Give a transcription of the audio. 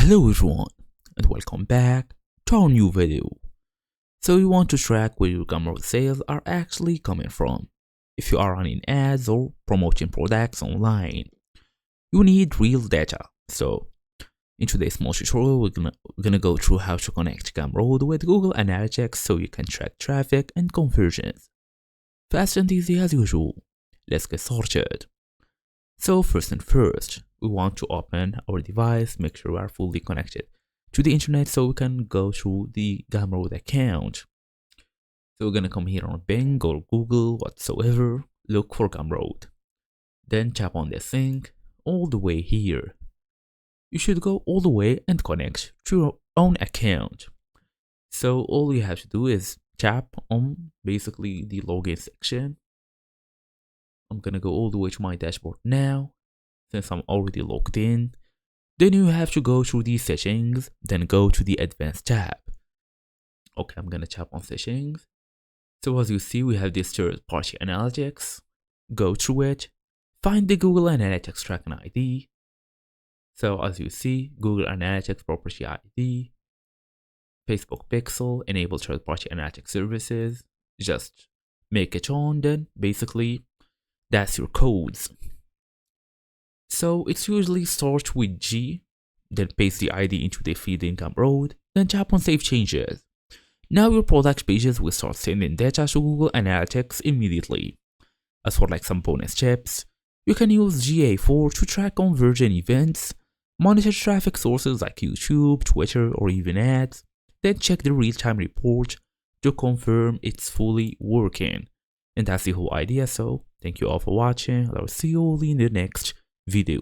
Hello everyone and welcome back to our new video. So you want to track where your Gumroad sales are actually coming from. If you are running ads or promoting products online, you need real data. So in today's small tutorial, we're gonna go through how to connect Gumroad with Google Analytics so you can track traffic and conversions. Fast and easy as usual. Let's get started. So first, we want to open our device, make sure we are fully connected to the internet so we can go through the Gumroad account. So we're gonna come here on Bing or Google, whatsoever, look for Gumroad. Then tap on this thing all the way here. You should go all the way and connect to your own account. So all you have to do is tap on basically the login section. I'm gonna go all the way to my dashboard now, since I'm already logged in. Then you have to go through the settings, then go to the advanced tab. Okay, I'm gonna tap on settings. So as you see, we have this third-party analytics. Go through it, find the Google Analytics tracking ID. So as you see, Google Analytics property ID, Facebook Pixel, enable third-party analytics services. Just make it on, then basically that's your codes. So it's usually start with G, then paste the ID into the feed in Gumroad, then tap on Save Changes. Now your product pages will start sending data to Google Analytics immediately. As for some bonus tips, you can use GA4 to track conversion events, monitor traffic sources like YouTube, Twitter, or even ads, then check the real-time report to confirm it's fully working. And that's the whole idea, so thank you all for watching. I'll see you all in the next video.